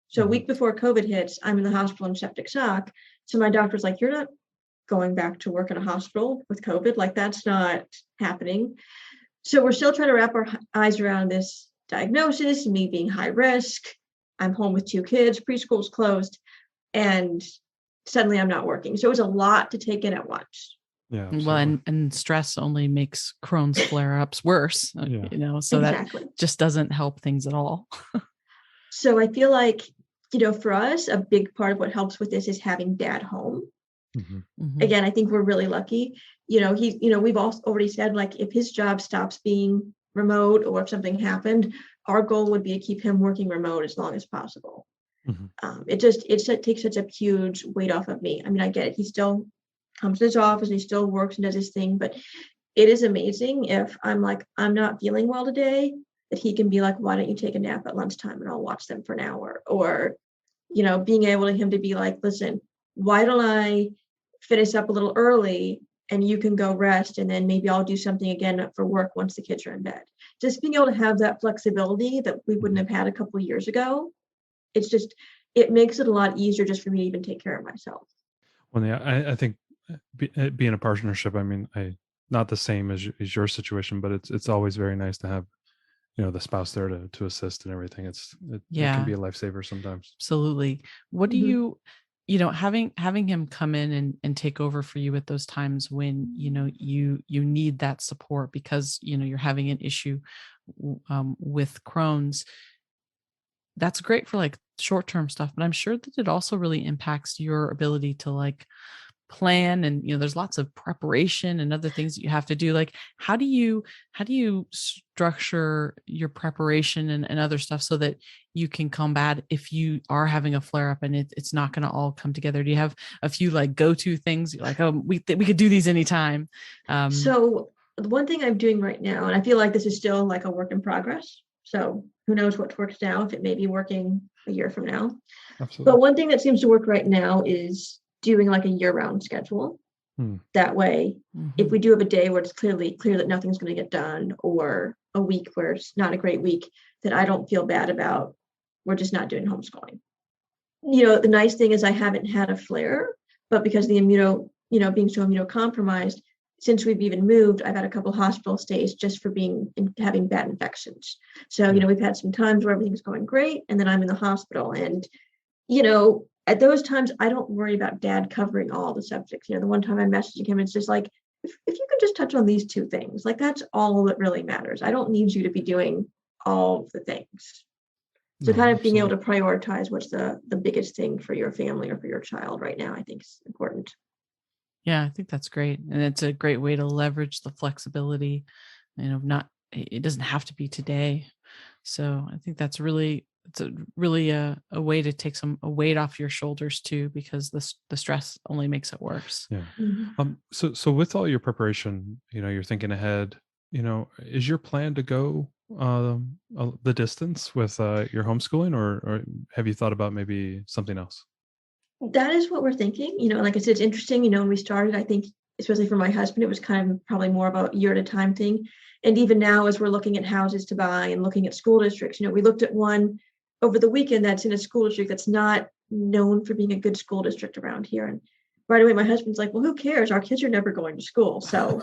[SPEAKER 4] So a week before COVID hits, I'm in the hospital in septic shock. So my doctor's like, you're not going back to work in a hospital with COVID. Like, that's not happening. So we're still trying to wrap our eyes around this diagnosis, me being high risk. I'm home with 2 kids, preschool's closed, and suddenly I'm not working. So it was a lot to take in at once.
[SPEAKER 1] Yeah.
[SPEAKER 3] Absolutely. Well, and stress only makes Crohn's flare-ups worse, so exactly. That just doesn't help things at all.
[SPEAKER 4] So I feel like, for us, a big part of what helps with this is having dad home. Again, I think we're really lucky. We've also already said, like, if his job stops being remote or if something happened, our goal would be to keep him working remote as long as possible. It takes such a huge weight off of me. I mean, I get it. He still comes to his office and he still works and does his thing, but it is amazing if I'm like, I'm not feeling well today, that he can be like, why don't you take a nap at lunchtime and I'll watch them for an hour? Or, being able to him to be like, listen, why don't I finish up a little early and you can go rest, and then maybe I'll do something again for work once the kids are in bed. Just being able to have that flexibility that we wouldn't have had a couple of years ago. It makes it a lot easier just for me to even take care of myself.
[SPEAKER 1] Well, yeah, I think being a partnership, I mean, not the same as your situation, but it's always very nice to have, the spouse there to assist and everything. It can be a lifesaver sometimes.
[SPEAKER 3] Absolutely. What do you, having him come in and take over for you at those times when, you need that support because, you're having an issue with Crohn's. That's great for like short-term stuff, but I'm sure that it also really impacts your ability to like plan, and there's lots of preparation and other things that you have to do. Like, how do you structure your preparation and other stuff so that you can combat if you are having a flare up and it's not going to all come together? Do you have a few like go-to things like, oh, we could do these anytime?
[SPEAKER 4] So the one thing I'm doing right now, and I feel like this is still like a work in progress, so who knows what works now, if it may be working a year from now.
[SPEAKER 1] Absolutely.
[SPEAKER 4] But one thing that seems to work right now is doing like a year-round schedule. That way, if we do have a day where it's clear that nothing's going to get done, or a week where it's not a great week, that I don't feel bad about, we're just not doing homeschooling. The nice thing is I haven't had a flare, but because the being so immunocompromised, since we've even moved, I've had a couple hospital stays just for having bad infections. So, we've had some times where everything's going great, and then I'm in the hospital, and, at those times, I don't worry about dad covering all the subjects. The one time I'm messaging him, it's just like, if you could just touch on these 2 things, like, that's all that really matters. I don't need you to be doing all of the things. So kind of being able to prioritize what's the biggest thing for your family or for your child right now, I think is important.
[SPEAKER 3] Yeah, I think that's great. And it's a great way to leverage the flexibility, it doesn't have to be today. So I think that's really, it's really a way to take a weight off your shoulders too, because the stress only makes it worse.
[SPEAKER 1] Yeah.
[SPEAKER 4] Mhm.
[SPEAKER 1] So with all your preparation, you're thinking ahead, is your plan to go the distance with your homeschooling, or have you thought about maybe something else?
[SPEAKER 4] That is what we're thinking. Like I said, it's interesting. When we started, I think, especially for my husband, it was kind of probably more of a year at a time thing. And even now, as we're looking at houses to buy and looking at school districts, we looked at one over the weekend that's in a school district that's not known for being a good school district around here. And right away, my husband's like, well, who cares? Our kids are never going to school. So,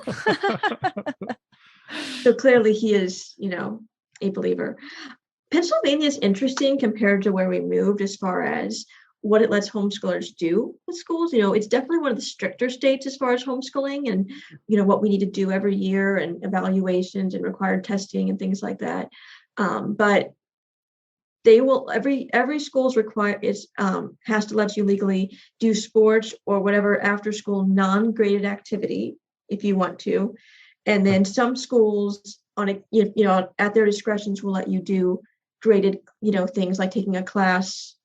[SPEAKER 4] so clearly he is, a believer. Pennsylvania is interesting compared to where we moved as far as what it lets homeschoolers do with schools. It's definitely one of the stricter states as far as homeschooling and, what we need to do every year and evaluations and required testing and things like that. But they will, every school's has to let you legally do sports or whatever after school non-graded activity if you want to. And then some schools at their discretions will let you do graded, things like taking a class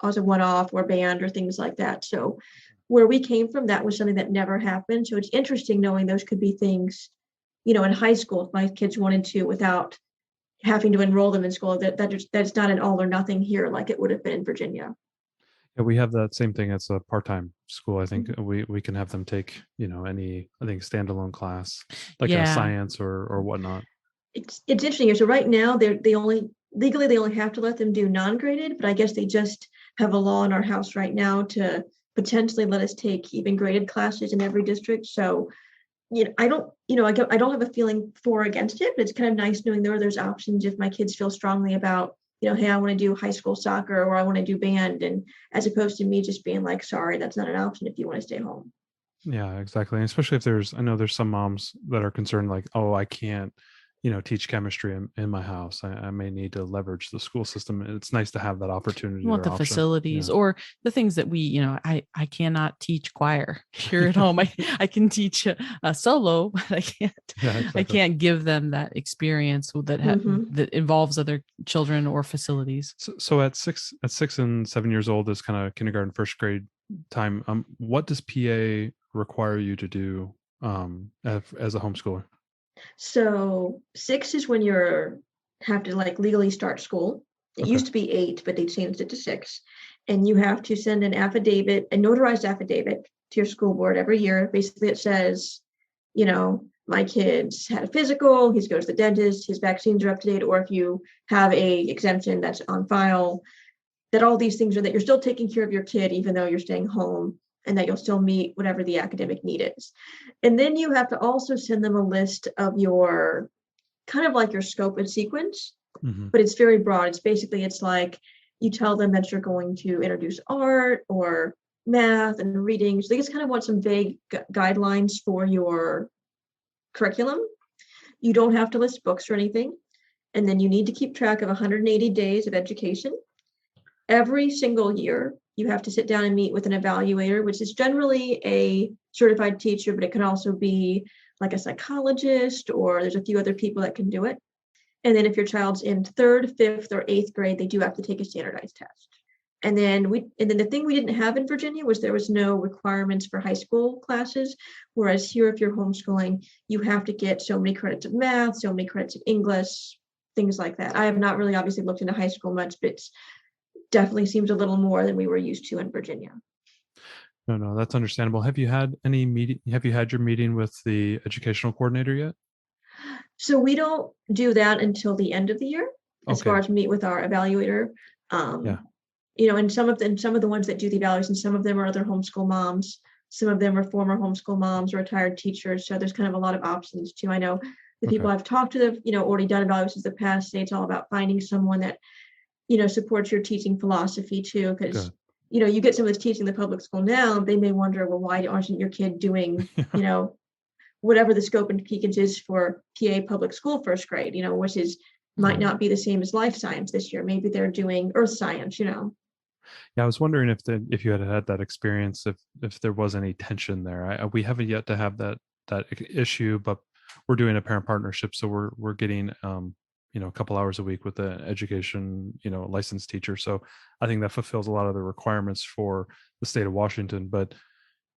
[SPEAKER 4] as a one-off or band or things like that. So where we came from, that was something that never happened. So it's interesting knowing those could be things, in high school, if my kids wanted to, without having to enroll them in school, that's not an all or nothing here like it would have been in Virginia.
[SPEAKER 1] Yeah, we have that same thing. It's a part-time school. I think
[SPEAKER 4] Mm-hmm.
[SPEAKER 1] we can have them take, any, I think, standalone class, like a
[SPEAKER 3] Yeah.
[SPEAKER 1] science or whatnot.
[SPEAKER 4] It's interesting here. So right now they only have to let them do non-graded, but I guess they just have a law in our house right now to potentially let us take even graded classes in every district. So, I don't have a feeling for or against it, but it's kind of nice knowing there's options if my kids feel strongly about, hey, I want to do high school soccer or I want to do band, and as opposed to me just being like, sorry, that's not an option if you want to stay home.
[SPEAKER 1] Yeah, exactly. And especially if I know there's some moms that are concerned, like, oh, I can't, teach chemistry in my house. I may need to leverage the school system. It's nice to have that opportunity
[SPEAKER 3] You want
[SPEAKER 1] or
[SPEAKER 3] the
[SPEAKER 1] option.
[SPEAKER 3] facilities
[SPEAKER 1] Yeah.
[SPEAKER 3] or the things that I cannot teach choir here at home. I can teach a solo, but
[SPEAKER 1] Yeah,
[SPEAKER 3] I
[SPEAKER 1] exactly.
[SPEAKER 3] can't give them that experience that involves other children or facilities.
[SPEAKER 1] So at 6 and 7 years old is kind of kindergarten, first grade time. What does PA require you to do as a homeschooler?
[SPEAKER 4] So 6 is when have to like legally start school. It
[SPEAKER 1] Okay.
[SPEAKER 4] used to be 8, but they changed it to 6. And you have to send an affidavit, a notarized affidavit to your school board every year. Basically, it says, my kid's had a physical, he's goes to the dentist, his vaccines are up to date, or if you have a exemption that's on file, that all these things are that you're still taking care of your kid, even though you're staying home, and that you'll still meet whatever the academic need is. And then you have to also send them a list of your kind of like your scope and sequence,
[SPEAKER 1] Mm-hmm.
[SPEAKER 4] but it's very broad. It's like you tell them that you're going to introduce art or math and reading. So they just kind of want some vague guidelines for your curriculum. You don't have to list books or anything. And then you need to keep track of 180 days of education. Every single year, you have to sit down and meet with an evaluator, which is generally a certified teacher, but it can also be like a psychologist, or there's a few other people that can do it. And then if your child's in 3rd, 5th, or 8th grade, they do have to take a standardized test. And then the thing we didn't have in Virginia was there was no requirements for high school classes. Whereas here, if you're homeschooling, you have to get so many credits of math, so many credits of English, things like that. I have not really obviously looked into high school much, but it's definitely seems a little more than we were used to in Virginia.
[SPEAKER 1] No, that's understandable. Have you had any meeting? Have you had your meeting with the educational coordinator yet?
[SPEAKER 4] So we don't do that until the end of the year, as far
[SPEAKER 1] Okay.
[SPEAKER 4] as meet with our evaluator.
[SPEAKER 1] Yeah.
[SPEAKER 4] And some of the ones that do the evaluations, some of them are other homeschool moms, some of them are former homeschool moms or retired teachers. So there's kind of a lot of options too. I know the people
[SPEAKER 1] Okay.
[SPEAKER 4] I've talked to have, already done evaluations in the past say it's all about finding someone that, supports your teaching philosophy too. Because,
[SPEAKER 1] Good.
[SPEAKER 4] You get someone that's teaching the public school now, they may wonder, well, why aren't your kid doing, whatever the scope and peakage is for PA public school first grade, which might not be the same as life science this year. Maybe they're doing earth science.
[SPEAKER 1] Yeah, I was wondering if you had that experience, if there was any tension there. We haven't yet to have that issue, but we're doing a parent partnership, so we're getting a couple hours a week with an education, licensed teacher. So I think that fulfills a lot of the requirements for the state of Washington. But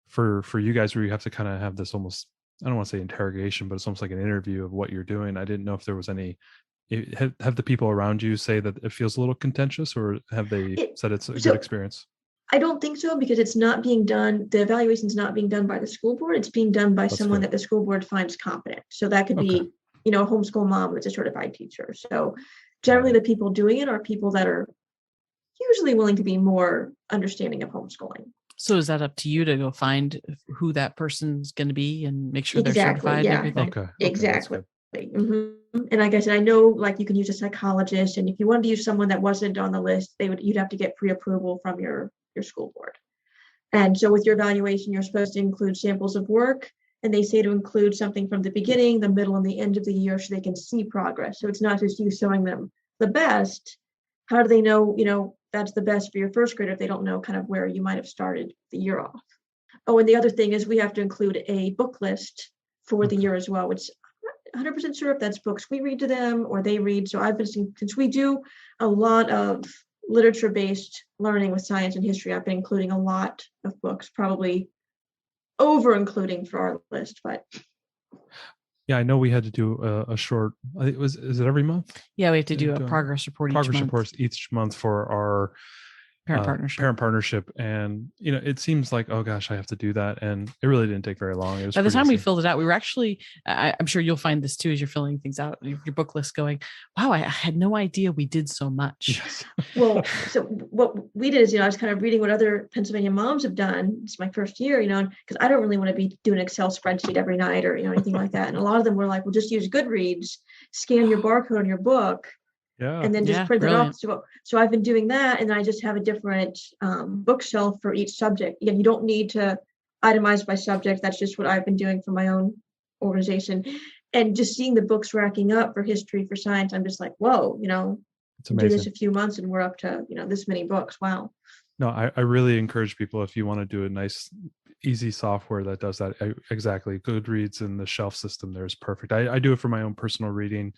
[SPEAKER 1] for you guys, where you have to kind of have this almost, I don't want to say interrogation, but it's almost like an interview of what you're doing. I didn't know if there was any, have the people around you say that it feels a little contentious, or have they said it's a good experience?
[SPEAKER 4] I don't think so, because it's not being done. The evaluation is not being done by the school board. It's being done by someone that the school board finds competent. So that could be, a homeschool mom that's a certified teacher. So generally the people doing it are people that are usually willing to be more understanding of homeschooling.
[SPEAKER 3] So is that up to you to go find who that person's going to be and make sure they're certified and everything?
[SPEAKER 1] Okay.
[SPEAKER 4] Exactly. Mm-hmm. And like I said, I know, like, you can use a psychologist, and if you wanted to use someone that wasn't on the list, you'd have to get pre-approval from your school board. And so with your evaluation, you're supposed to include samples of work, and they say to include something from the beginning, the middle, and the end of the year, so they can see progress. So it's not just you showing them the best. How do they know, that's the best for your first grader if they don't know kind of where you might have started the year off? Oh, and the other thing is we have to include a book list for the year as well, which I'm not 100% sure if that's books we read to them or they read. So I've been, since we do a lot of literature-based learning with science and history, I've been including a lot of books, probably over including for our list, but
[SPEAKER 1] yeah, I know we had to do a short, is it every month?
[SPEAKER 3] Yeah, we have to do a progress report
[SPEAKER 1] each month for our parent partnership. And it seems like, oh gosh, I have to do that, and it really didn't take very long. It was
[SPEAKER 3] by the time we filled it out, we were actually, I'm sure you'll find this too as you're filling things out, your book list, going, wow, I had no idea we did so much.
[SPEAKER 1] Yes.
[SPEAKER 4] Well, so what we did is, I was kind of reading what other Pennsylvania moms have done. It's my first year, because I don't really want to be doing an Excel spreadsheet every night or anything like that. And a lot of them were like, well, just use Goodreads, scan your barcode on your book, and then just print it off. So I've been doing that, and then I just have a different bookshelf for each subject. Again, you don't need to itemize by subject. That's just what I've been doing for my own organization. And just seeing the books racking up for history, for science, I'm just like, whoa,
[SPEAKER 1] it's amazing.
[SPEAKER 4] Do this a few months and we're up to, this many books. Wow.
[SPEAKER 1] No, I really encourage people, if you want to do a nice, easy software that does that, exactly. Goodreads and the shelf system there is perfect. I do it for my own personal reading.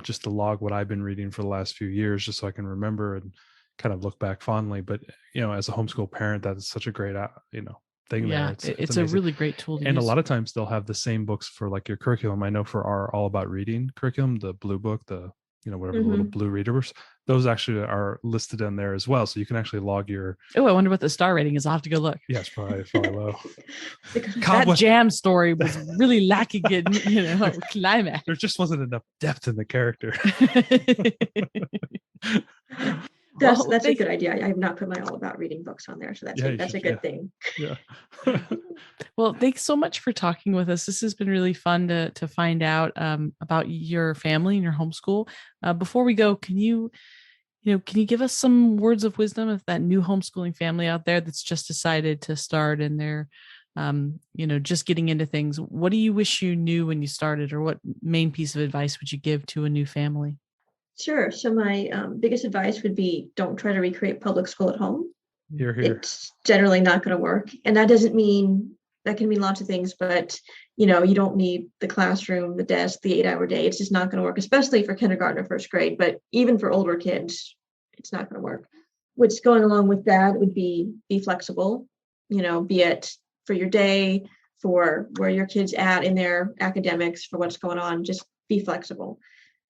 [SPEAKER 1] Just to log what I've been reading for the last few years, just so I can remember and kind of look back fondly. But as a homeschool parent, that is such a great thing.
[SPEAKER 3] Yeah,
[SPEAKER 1] there. It's
[SPEAKER 3] a really great tool to
[SPEAKER 1] and
[SPEAKER 3] use.
[SPEAKER 1] A lot of times they'll have the same books for like your curriculum. I know for our All About Reading curriculum, the blue book, the whatever, the little blue readers, those actually are listed in there as well. So you can actually log your.
[SPEAKER 3] Oh, I wonder what the star rating is. I'll have to go look.
[SPEAKER 1] Yes, probably low.
[SPEAKER 3] That jam story was really lacking in, climax.
[SPEAKER 1] There just wasn't enough depth in the character.
[SPEAKER 4] That's a good idea. I have not put my All About Reading books on there, so that's a good thing.
[SPEAKER 1] Yeah.
[SPEAKER 3] Well, thanks so much for talking with us. This has been really fun to find out about your family and your homeschool. Before we go, can you give us some words of wisdom of that new homeschooling family out there that's just decided to start and they're just getting into things? What do you wish you knew when you started, or what main piece of advice would you give to a new family?
[SPEAKER 4] Sure. So my biggest advice would be, don't try to recreate public school at home.
[SPEAKER 1] Here.
[SPEAKER 4] It's generally not going to work. And that can mean lots of things, but you don't need the classroom, the desk, the 8-hour day. It's just not going to work, especially for kindergarten or first grade, but even for older kids, it's not going to work. What's going along with that would be flexible, be it for your day, for where your kid's at in their academics, for what's going on, just be flexible.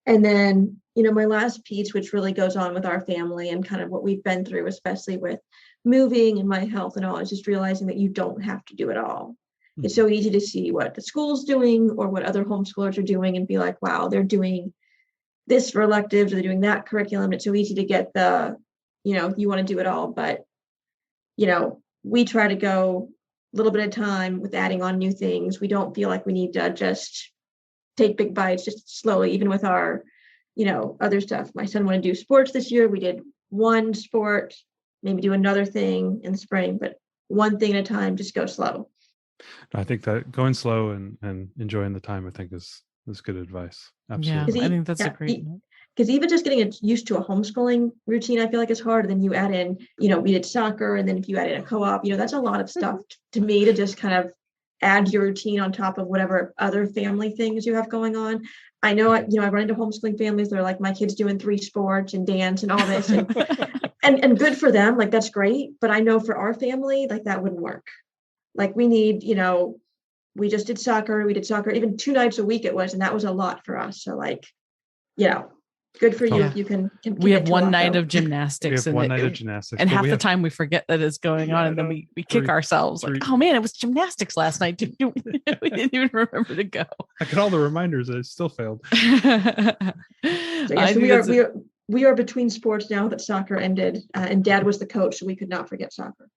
[SPEAKER 4] And then, my last piece, which really goes on with our family and kind of what we've been through, especially with moving and my health and all, is just realizing that you don't have to do it all. Mm-hmm. It's so easy to see what the school's doing or what other homeschoolers are doing and be like, wow, they're doing this for electives, or they're doing that curriculum. It's so easy to get you want to do it all. But, we try to go a little bit at a time with adding on new things. We don't feel like we need to just take big bites, just slowly, even with our, other stuff. My son wanted to do sports this year. We did one sport, maybe do another thing in the spring, but one thing at a time, just go slow.
[SPEAKER 1] I think that going slow and enjoying the time, I think is good advice. Absolutely.
[SPEAKER 3] Yeah, I think that's a great.
[SPEAKER 4] Because even just getting used to a homeschooling routine, I feel like it's hard. And then you add in, we did soccer, and then if you add in a co-op, that's a lot of stuff to me to just kind of add your routine on top of whatever other family things you have going on. I know, I run into homeschooling families. They're like, my kid's doing 3 sports and dance and all this, and good for them. Like, that's great. But I know for our family, like, that wouldn't work. Like, we need, we just did soccer. We did soccer even 2 nights a week it was, and that was a lot for us. So, like, good for you.
[SPEAKER 3] Yeah.
[SPEAKER 4] You can
[SPEAKER 3] we have one night of gymnastics.
[SPEAKER 1] We have one night of gymnastics.
[SPEAKER 3] And
[SPEAKER 1] but
[SPEAKER 3] half
[SPEAKER 1] we
[SPEAKER 3] the
[SPEAKER 1] have-
[SPEAKER 3] time we forget that it's going on, and then we kick ourselves like, oh man, it was gymnastics last night. We didn't even remember to go.
[SPEAKER 1] I got all the reminders. I still failed.
[SPEAKER 4] So we are between sports now that soccer ended, and Dad was the coach, so we could not forget soccer.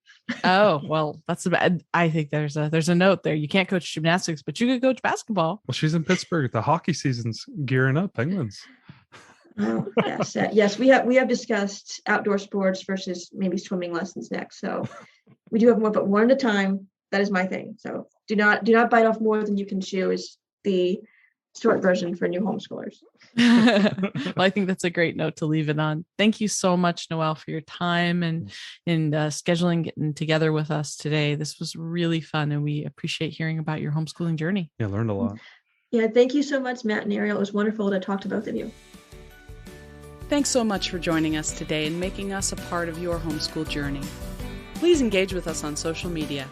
[SPEAKER 3] Oh, well, that's I think there's a note there. You can't coach gymnastics, but you could coach basketball.
[SPEAKER 1] Well, she's in Pittsburgh. The hockey season's gearing up. Penguins.
[SPEAKER 4] Oh, yes. We have discussed outdoor sports versus maybe swimming lessons next. So we do have more, but one at a time. That is my thing. So do not bite off more than you can chew is the short version for new homeschoolers.
[SPEAKER 3] Well, I think that's a great note to leave it on. Thank you so much, Noel, for your time and scheduling, getting together with us today. This was really fun, and we appreciate hearing about your homeschooling journey.
[SPEAKER 1] Yeah, learned a lot.
[SPEAKER 4] Yeah, thank you so much, Matt and Ariel. It was wonderful to talk to both of you.
[SPEAKER 5] Thanks so much for joining us today and making us a part of your homeschool journey. Please engage with us on social media.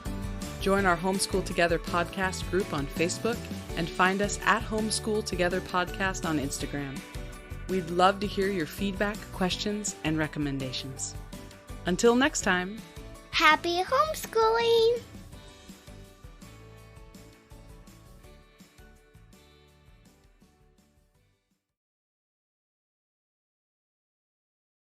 [SPEAKER 5] Join our Homeschool Together podcast group on Facebook and find us at Homeschool Together Podcast on Instagram. We'd love to hear your feedback, questions, and recommendations. Until next time.
[SPEAKER 2] Happy homeschooling!